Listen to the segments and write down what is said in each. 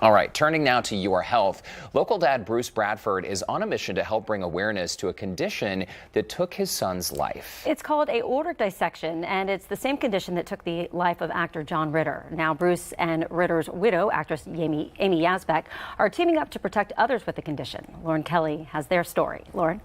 All right, turning now to your health. Local dad Bruce Bradford is on a mission to help bring awareness to a condition that took his son's life. It's called aortic dissection, and it's the same condition that took the life of actor John Ritter. Now, Bruce and Ritter's widow, actress Amy Yasbeck, are teaming up to protect others with the condition. Lauren Kelly has their story. Lauren?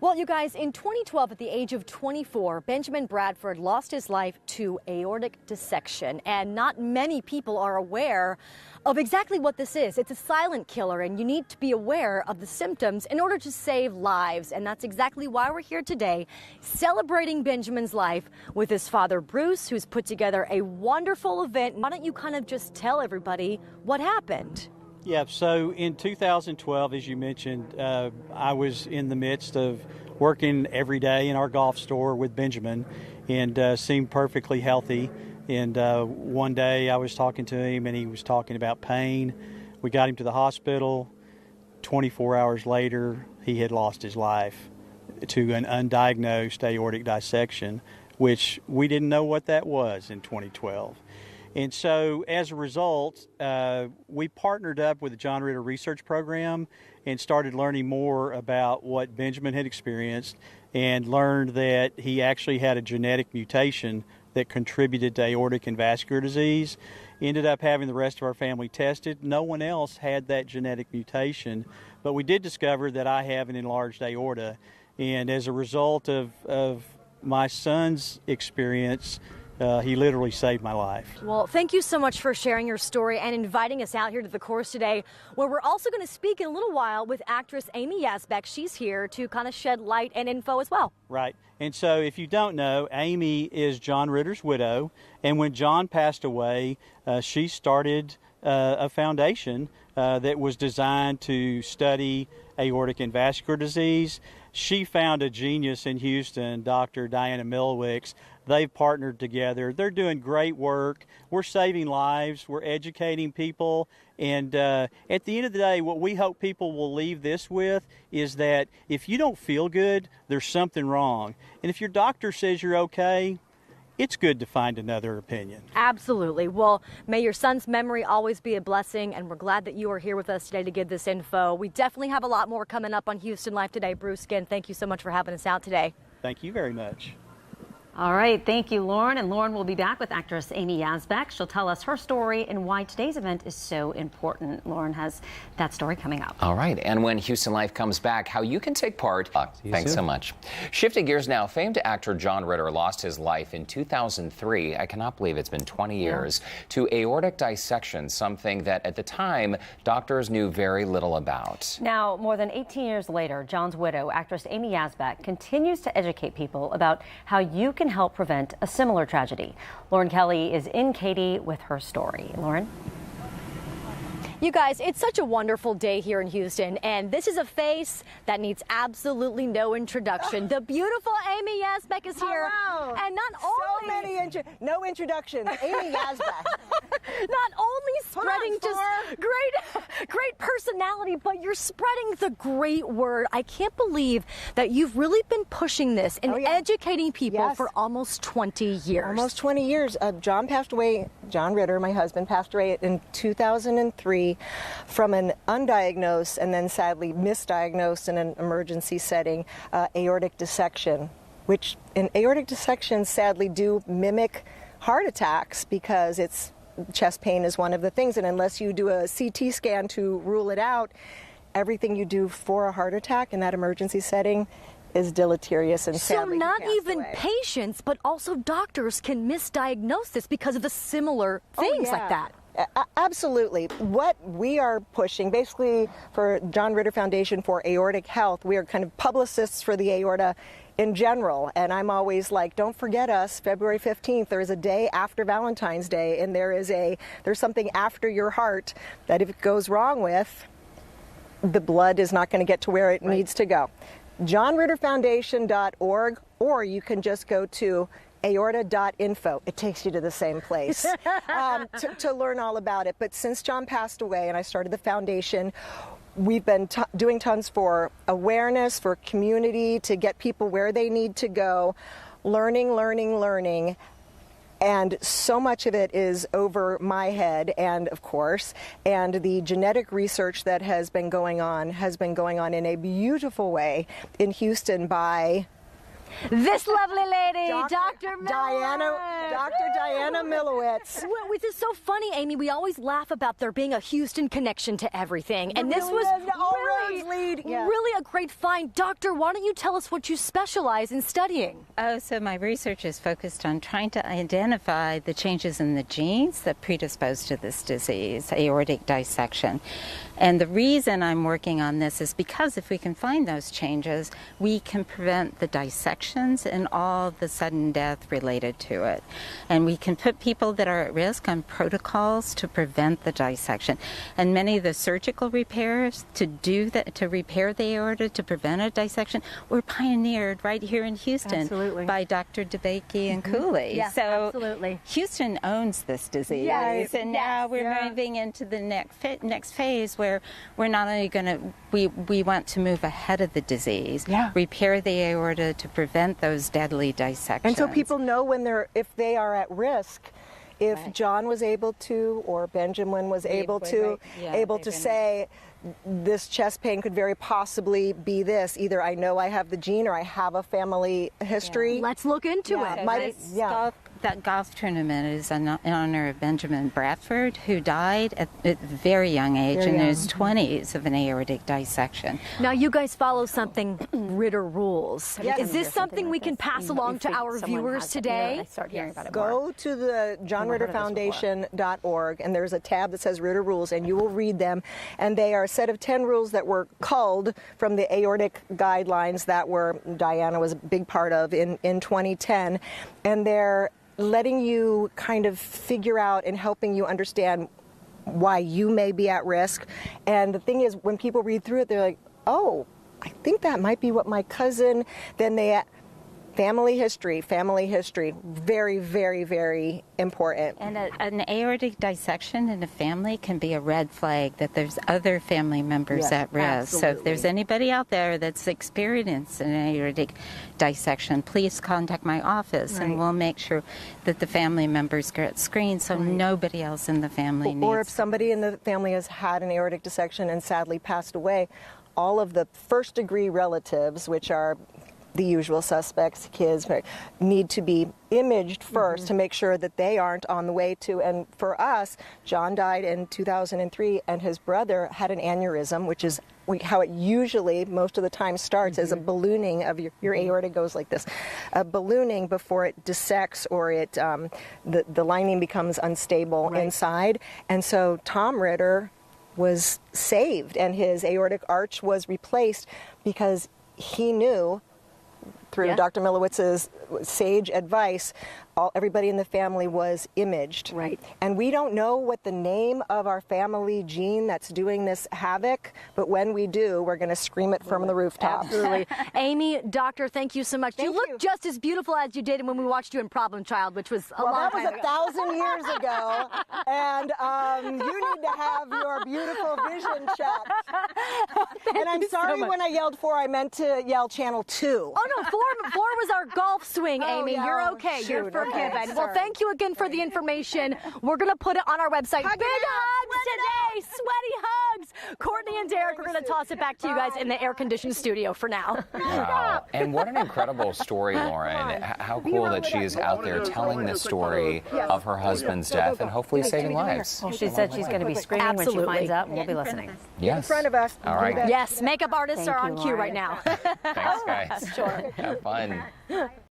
Well, you guys, in 2012, at the age of 24, Benjamin Bradford lost his life to aortic dissection. And not many people are aware of exactly what this is. It's a silent killer, and you need to be aware of the symptoms in order to save lives. And that's exactly why we're here today, celebrating Benjamin's life with his father, Bruce, who's put together a wonderful event. Why don't you kind of just tell everybody what happened? Yeah, so in 2012, as you mentioned, I was in the midst of working every day in our golf store with Benjamin and seemed perfectly healthy. And one day I was talking to him and he was talking about pain. We got him to the hospital. 24 hours later, he had lost his life to an undiagnosed aortic dissection, which we didn't know what that was in 2012. And so as a result, we partnered up with the John Ritter Research Program and started learning more about what Benjamin had experienced and learned that he actually had a genetic mutation that contributed to aortic and vascular disease. Ended up having the rest of our family tested. No one else had that genetic mutation, but we did discover that I have an enlarged aorta. And as a result of my son's experience, he literally saved my life. Well, thank you so much for sharing your story and inviting us out here to the course today, where we're also going to speak in a little while with actress Amy Yasbeck. She's here to kind of shed light and info as well. Right. And so if you don't know, Amy is John Ritter's widow. And when John passed away, she started a foundation that was designed to study aortic and vascular disease. She found a genius in Houston, Dr. Diana Milowicz. They've partnered together. They're doing great work. We're saving lives. We're educating people. And at the end of the day, what we hope people will leave this with is that if you don't feel good, there's something wrong. And if your doctor says you're okay, it's good to find another opinion. Absolutely. Well, may your son's memory always be a blessing, and we're glad that you are here with us today to give this info. We definitely have a lot more coming up on Houston Life Today. Bruce, again, thank you so much for having us out today. Thank you very much. All right, thank you, Lauren. And Lauren will be back with actress Amy Yasbeck. She'll tell us her story and why today's event is so important. Lauren has that story coming up. All right, and when Houston Life comes back, how you can take part. Thanks so much. Shifting gears now, famed actor John Ritter lost his life in 2003. I cannot believe it's been 20 years to aortic dissection, something that at the time doctors knew very little about. Now, more than 18 years later, John's widow, actress Amy Yasbeck, continues to educate people about how you can help prevent a similar tragedy. Lauren Kelly is in Katy with her story. Lauren? You guys, it's such a wonderful day here in Houston, and this is a face that needs absolutely no introduction. The beautiful Amy Yasbeck is here. Hello. And not only... no introductions. Amy Yasbeck. Not only spreading just great personality, but you're spreading the great word. I can't believe that you've really been pushing this and educating people for almost 20 years. Almost 20 years. John passed away, John Ritter, my husband, passed away in 2003 from an undiagnosed and then sadly misdiagnosed in an emergency setting aortic dissection, which in aortic dissections sadly do mimic heart attacks because it's chest pain is one of the things, and unless you do a CT scan to rule it out, everything you do for a heart attack in that emergency setting is deleterious and sadly so not even away. Patients, but also doctors can misdiagnose this because of the similar things like that. Absolutely. What we are pushing, basically for John Ritter Foundation for Aortic Health, we are kind of publicists for the aorta in general, and I'm always like, don't forget us, February 15th, there is a day after Valentine's Day, and there's something after your heart that if it goes wrong with, the blood is not going to get to where it needs to go. JohnRitterFoundation.org, or you can just go to aorta.info. It takes you to the same place to learn all about it. But since John passed away and I started the foundation, we've been doing tons for awareness, for community, to get people where they need to go, learning. And so much of it is over my head, and of course, and the genetic research that has been going on in a beautiful way in Houston by this lovely lady, Dr. Diana Milowitz. Which is so funny, Amy. We always laugh about there being a Houston connection to everything. And this was really a great find. Doctor, why don't you tell us what you specialize in studying? Oh, so my research is focused on trying to identify the changes in the genes that predispose to this disease, aortic dissection. And the reason I'm working on this is because if we can find those changes, we can prevent the dissections and all the sudden death related to it. And we can put people that are at risk on protocols to prevent the dissection. And many of the surgical repairs to do that, to repair the aorta, to prevent a dissection, were pioneered right here in Houston by Dr. DeBakey and Cooley. Yes, so absolutely. Houston owns this disease. Yes, and now we're moving into the next phase where we're not only going to, we want to move ahead of the disease, repair the aorta to prevent those deadly dissections. And so people know if they are at risk. If John was able to, or Benjamin was able to say, this chest pain could very possibly be this. Either I know I have the gene or I have a family history. Let's look into it. That golf tournament is in honor of Benjamin Bradford, who died at a very young age, in his 20s, of an aortic dissection. Now, you guys follow something, Ritter rules. Yes. Is this something we can pass along to our viewers today? Go to the JohnRitterFoundation.org, and there's a tab that says Ritter Rules, and you will read them. And they are a set of 10 rules that were culled from the aortic guidelines that Diana was a big part of in 2010. And they're letting you kind of figure out and helping you understand why you may be at risk. And the thing is, when people read through it, they're like, oh, I think that might be what my cousin, then family history, very, very, very important. And an aortic dissection in a family can be a red flag that there's other family members at risk. Absolutely. So if there's anybody out there that's experienced an aortic dissection, please contact my office and we'll make sure that the family members get screened so nobody else in the family needs. Or if somebody in the family has had an aortic dissection and sadly passed away, all of the first-degree relatives, which are the usual suspects, kids, need to be imaged first to make sure that they aren't on the way to. And for us, John died in 2003, and his brother had an aneurysm, which is how it usually, most of the time, starts as a ballooning of your aorta goes like this, a ballooning before it dissects or it the lining becomes unstable inside. And so Tom Ritter was saved, and his aortic arch was replaced because he knew, through Dr. Milowitz's sage advice, everybody in the family was imaged. Right. And we don't know what the name of our family gene that's doing this havoc, but when we do, we're going to scream it from the rooftops. Absolutely. Amy, Doctor, thank you so much. You look just as beautiful as you did when we watched you in Problem Child, which was a long time ago. That was 1,000 years ago, and you need to have your beautiful vision checked. And I'm sorry when I yelled 4, I meant to yell Channel 2. Oh, no, 4 was our golf swing, Amy. yeah. You're okay. Shoot, You're forgiven. okay, Well, thank you again for the information. We're going to put it on our website. Big hugs today. Sweaty hugs. Courtney and Derek, we're going to toss it back to you guys in the air-conditioned studio for now. Wow. And what an incredible story, Lauren. How cool that she is out there telling the story of her husband's death and hopefully saving lives. Well, she said she's going to be screaming when she finds out, and we'll be listening. Yes. In front of us. All right. Yes, makeup artists are on cue right now. Thanks, guys. Sure. Have fun.